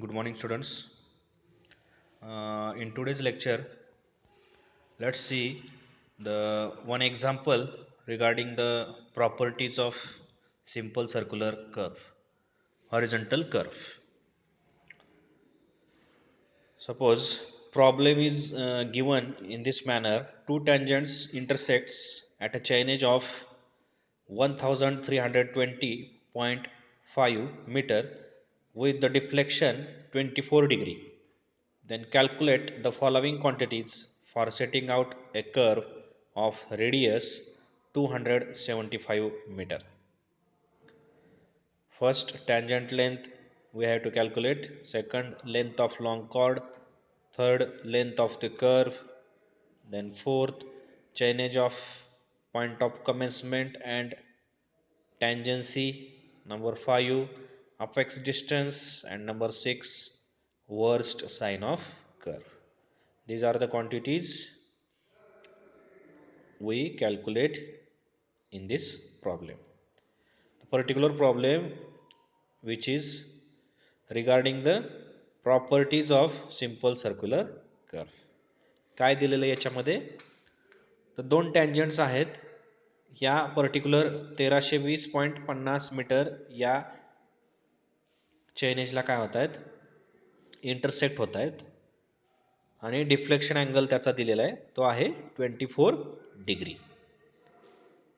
Good morning, students. In today's lecture, let's see the one example regarding the properties of simple circular curve, horizontal curve. Suppose problem is given in this manner: two tangents intersects at a chainage of 1320.5 meter with the deflection 24 degree. Then calculate the following quantities for setting out a curve of radius 275 meter. First, tangent length we have to calculate. Second, length of long chord. Third, length of the curve. Then fourth, chainage of point of commencement and tangency. Number 5, apex distance. And number 6, worst sine of curve. These are the quantities we calculate in this problem. The particular problem which is regarding the properties of simple circular curve. काय दिलेलं याच्यामध्ये? तर दोन टँजंट्स आहेत. या particular 1320.50 metre या chain एजला काय होत आहेत? इंटरसेक्ट होत आहेत आणि डिफ्लेक्शन अँगल त्याचा दिलेला आहे, तो आहे 24 डिग्री.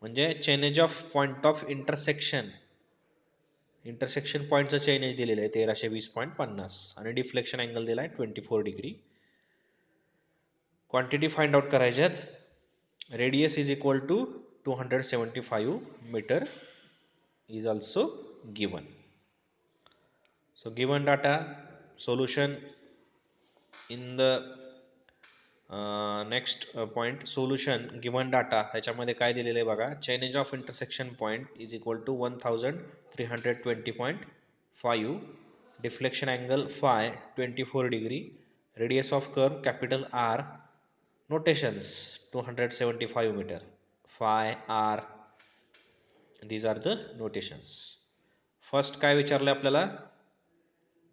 म्हणजे chainage of point of intersection पॉईंटचं चेन एज दिलेलं आहे 1320.50 आणि डिफ्लेक्शन अँगल दिला आहे 24 डिग्री. क्वांटिटी फाइंड आउट करायच्यात. Radius is equal to 275 metre is also given. So given data, solution in the next point, solution given data त्याच्यामध्ये काय दिलेलं आहे बघा. Chainage of intersection point is equal to 1320.5, deflection angle phi 24 degree, radius of curve capital R, notations 275 meter, phi r, these are the notations. First काय विचारलं आपल्याला?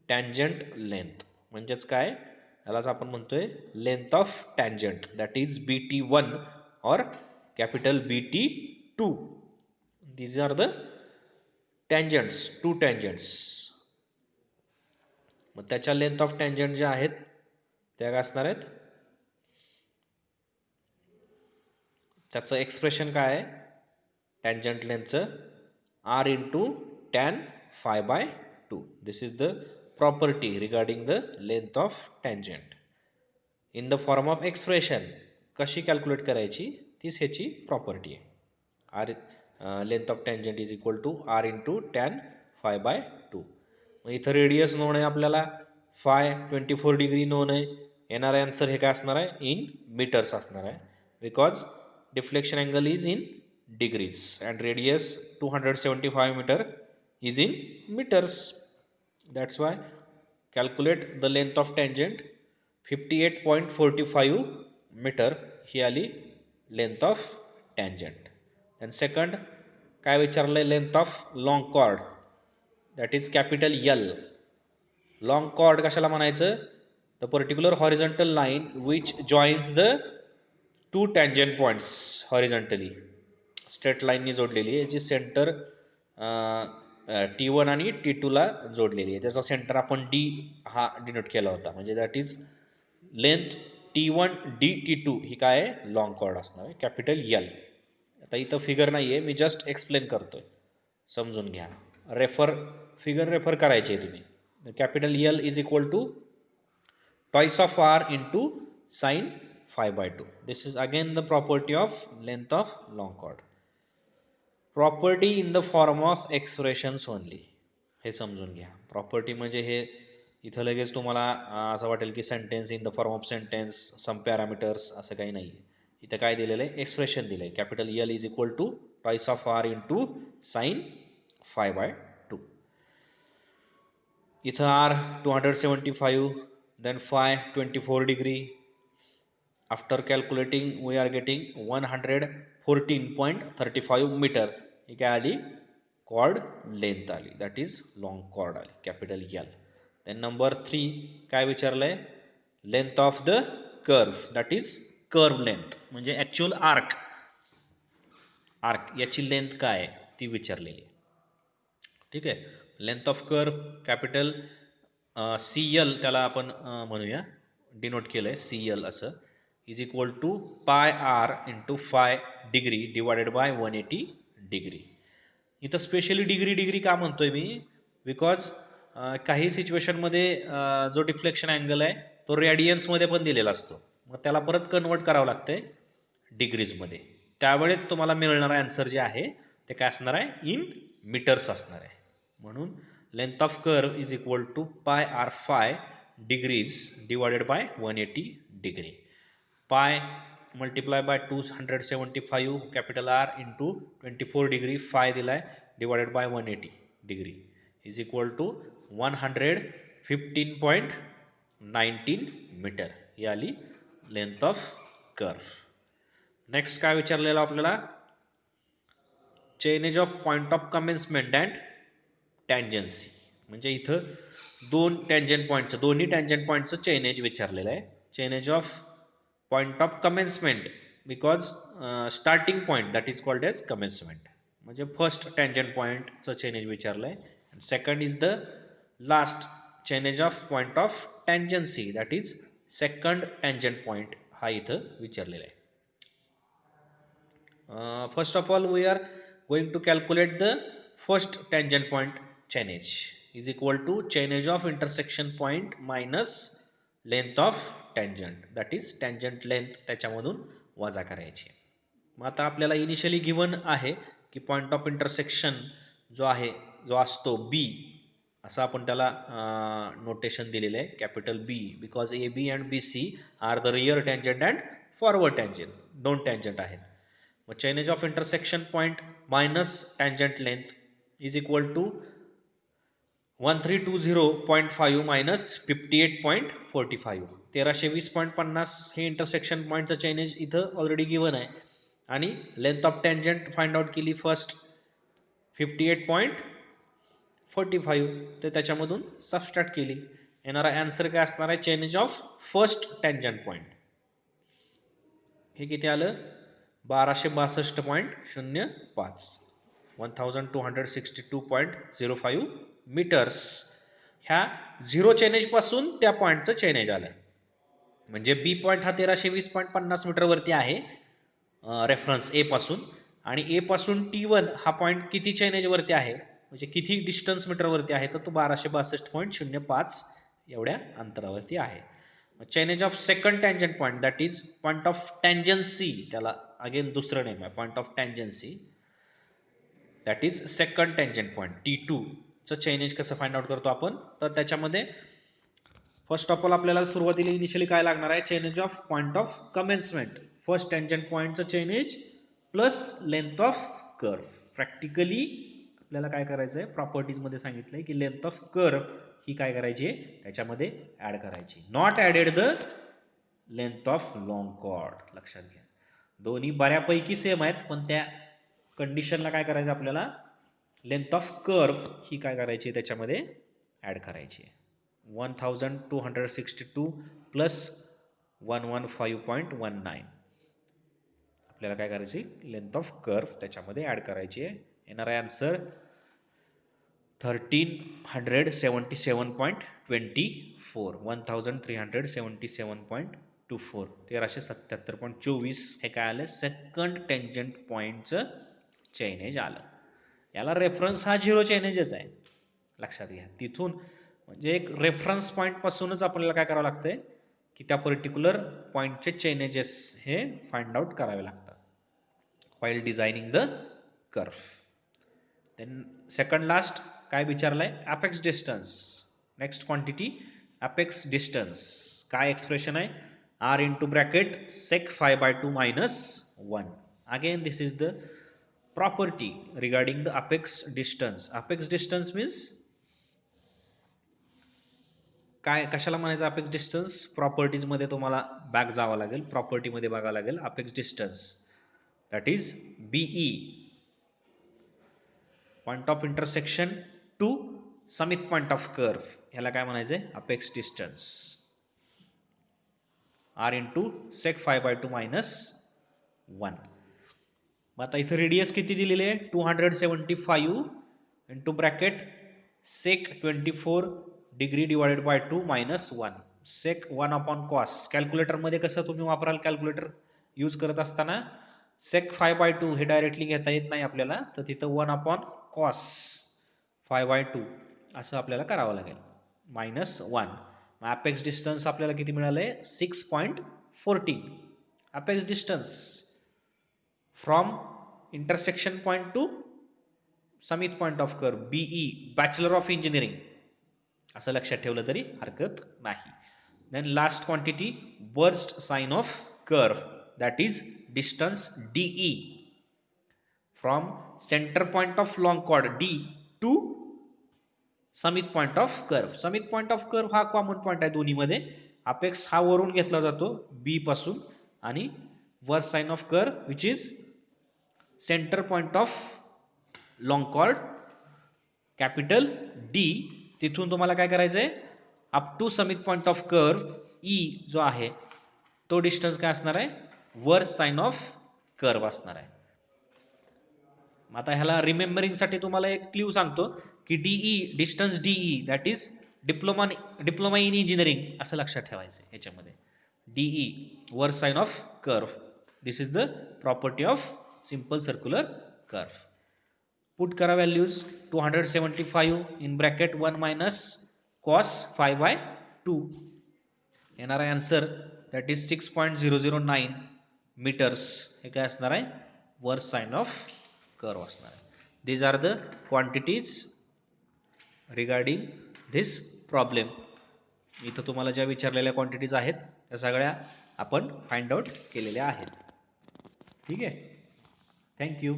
Tangent length म्हणजेच काय, त्यालाच आपण म्हणतोय length of tangent, that is BT1 और capital BT2. these are the tangents, two tangents. मग त्याच्या लेंथ ऑफ टँजंट ज्या आहेत त्या काय असणार आहेत? त्याचं एक्सप्रेशन काय आहे tangent लेंथचं? r into tan phi by 2. This is the property regarding the length of tangent. In the form of expression कशी कॅल्क्युलेट करायची तीच ह्याची प्रॉपर्टी आहे. Length of tangent is equal to r into tan phi by 2. मग इथं radius non आहे आपल्याला, five 24 degree non आहे. येणारा आन्सर हे काय असणार आहे? इन मीटर्स असणार आहे, because deflection angle is in degrees and radius 275 meter is in meters. That's why calculate the length of tangent 58.45 meter ही आली length of tangent. And second काय विचारलंय? length of long chord, that is capital L. long chord कशाला म्हणायचं? the particular horizontal line which joins the two tangent points horizontally straight लाईननी जोडलेली आहे, जी centre T1 आणि T2 ला जोडलेली आहे. त्याचा सेंटर आपण D हा डिनोट केला होता, म्हणजे that is length T1 DT2 ही काय आहे? लॉंग कॉर्ड असणार आहे, कॅपिटल L. आता इथं फिगर नाही आहे, मी जस्ट एक्सप्लेन करतोय, समजून घ्या. फिगर रेफर करायची आहे तुम्ही. Capital L is equal to twice of r into sine phi by 2. This is again the property of length of long chord. Property in the form of expressions only. हे समजून घ्या. Property म्हणजे हे इथं लगेच तुम्हाला असं वाटेल की sentence in the form of sentence, some parameters, असं काही नाही. इथं काय दिलेलं आहे? एक्सप्रेशन दिलं आहे. Capital L is equal to twice of r into sine phi by 2. इथं r 275, then phi 24 degree. After calculating we are getting 114.35 meter. ही काय आली? कॉर्ड लेंथ आली, दॅट इज लॉंग कॉर्ड आली, कॅपिटल L. देन नंबर 3 काय विचारलंय, length of the curve, that is curve length, म्हणजे actual arc याची लेंथ काय ती विचारलेली. ठीक आहे, length of curve capital CL त्याला आपण म्हणूया, डिनोट केलंय CL असं, is equal to pi R into phi degree divided by 180 degree. इथं स्पेशली डिग्री का म्हणतोय मी, बिकॉज काही सिच्युएशनमध्ये जो डिफ्लेक्शन अँगल आहे तो रेडियन्समध्ये पण दिलेला असतो, मग त्याला परत कन्वर्ट करावं लागतंय डिग्रीजमध्ये, त्यावेळेस तुम्हाला मिळणारा आन्सर जे आहे ते काय असणार आहे, इन मीटर्स असणार आहे. म्हणून length of curve is equal to pi R phi degrees divided by 180 degree. Pi multiply by 275 capital R into 24 degree phi दिलाय divided by 180 degree is equal to 115.19 meter. ही आली लेंथ ऑफ कर्व. नेक्स्ट काय विचारलेलं आपल्याला, change of point of commencement and tangency, म्हणजे इथं दोन्ही tangent पॉईंटचं चेनेज विचारलेलं आहे. Chainage of point of commencement because starting point that is called as commencement, म्हणजे फर्स्ट टँजंट पॉईंटचं चेनेज विचारलं आहे. Second is the last chainage of point of tangency that is second tangent point, हा इथं विचारलेला आहे. First of all, we are going to calculate the first tangent point change is equal to change of intersection point minus length of tangent, that is tangent length त्याच्यामधून वजा करायची. मग आता आपल्याला इनिशियली गिवन आहे की पॉइंट ऑफ इंटरसेक्शन जो आहे, जो असतो B, असं आपण त्याला नोटेशन दिलेलं आहे, capital B, because AB and BC are the rear tangent and forward tangent, दोन टँजंट आहेत. मग chainage of intersection point minus tangent length is equal to 1320.5 minus 58.45, 1320.50 हे इंटरसेक्शन पॉईंटचं चेनेज इथं ऑलरेडी गिवन आहे, आणि length of tangent find out केली first 58.45, ते त्याच्यामधून सबस्ट्रॅक्ट केली. येणारा आन्सर काय असणार आहे, chainage of first tangent point, हे किती आलं, 1262.05, 1262.05 मीटर्स. ह्या झिरो चेनेज पासून त्या पॉईंटचं चेनेज आलं, म्हणजे बी पॉईंट हा 1320.50 मीटरवरती आहे रेफरन्स ए पासून, आणि ए पासून T1 हा पॉईंट किती चेनेज वरती आहे, म्हणजे किती डिस्टन्स मीटरवरती आहे, तर तो 1262.05 एवढ्या अंतरावरती आहे. Chainage of second tangent point that is point of tangency, त्याला अगेन दुसरं नेम आहे point of tangency, that is second tangent point T2 चं चेनेज कसं फाइंड आउट करतो आपण, तर त्याच्यामध्ये फर्स्ट ऑफ ऑल आपल्याला सुरुवातीला इनिशियली काय लागणार आहे, chainage of point of commencement, first tangent पॉईंटचं chainage plus length of curve. Practically आपल्याला काय करायचं आहे, प्रॉपर्टीजमध्ये सांगितलंय की लेंथ ऑफ कर्व ही काय करायची आहे, त्याच्यामध्ये ऍड करायची, not added the length of long chord. लक्षात घ्या, दोन्ही बऱ्यापैकी सेम आहेत, पण त्या कंडिशनला काय करायचं आपल्याला, लेंथ ऑफ कर्व ही काय करायची त्याच्यामध्ये ऍड करायची. 1262 प्लस 115.19 आपल्याला काय करायची, लेंथ ऑफ कर्व त्याच्यामध्ये ऍड करायची आहे. येणारा आन्सर 1377.24, 1377.24, 1377.24 हे काय आलं, सेकंड टेंजंट पॉईंटचं चेनेज आलं. याला रेफरन्स हा झिरो चेनेजच आहे, लक्षात घ्या. तिथून म्हणजे एक रेफरन्स पॉईंट पासूनच आपल्याला काय करावं लागतंय की त्या पर्टिक्युलर पॉईंटचे चेनेजेस हे फाइंड आउट करावे लागतात while designing the curve. Then second last काय विचारलंय, apex distance, next quantity apex distance, काय एक्सप्रेशन आहे, r into bracket sec phi by 2 minus 1. Again this is the property regarding the apex distance. Apex distance means काय, कशाला म्हणायचं apex distance, properties मध्ये तुम्हाला back जावं लागेल, प्रॉपर्टी मध्ये बघावं लागेल. Apex distance that is BE, point of intersection to summit point of curve, ह्याला काय म्हणायचं आहे, apex distance r into sec 5/2 minus 1. मग आता इथं रेडियस किती दिलेली आहे, 275 into bracket sec 24 degree divided by 2 minus 1 sec 1/cos. कॅल्क्युलेटरमध्ये कसं तुम्ही वापराल, कॅल्क्युलेटर यूज करत असताना सेक 5/2 हे डायरेक्टली घेता येत नाही आपल्याला, तर तिथं 1/cos 5/2 असं आपल्याला करावं लागेल मायनस 1. मग अपेक्स डिस्टन्स आपल्याला किती मिळालंय, 6.14. Apex distance from intersection point to summit point of curve, BE, bachelor of engineering असं लक्षात ठेवलं तरी हरकत नाही. Then last quantity versed sine of curve, that is distance DE from centre point of long chord D to summit point of curve. Summit point of curve हा common point आहे दोन्हीमध्ये. Apex हा वरून घेतला जातो बी पासून, आणि versed sine of curve which is centre point of long chord capital D, तिथून तुम्हाला काय करायचं आहे, up to summit point of curve E जो आहे तो डिस्टन्स काय असणार आहे, वर्स्ट साइन ऑफ कर्व असणार आहे. आता ह्याला रिमेंबरिंगसाठी तुम्हाला एक क्ल्यू सांगतो की DE, distance DE that is diploma in engineering असं लक्षात ठेवायचं आहे ह्याच्यामध्ये. DE versed sine of curve, this is the property of simple circular curve. Put करा values, 275 in bracket 1 minus cos 5/2. येणारा आन्सर दॅट इज 6.009 मीटर्स. हे काय असणार आहे, वर्स्ट साइन ऑफ कर्व असणार आहे. These are the quantities regarding this problem. इथं तुम्हाला ज्या विचारलेल्या क्वांटिटीज आहेत त्या सगळ्या आपण फाइंड आउट केलेल्या आहेत. ठीक आहे, थँक्यू.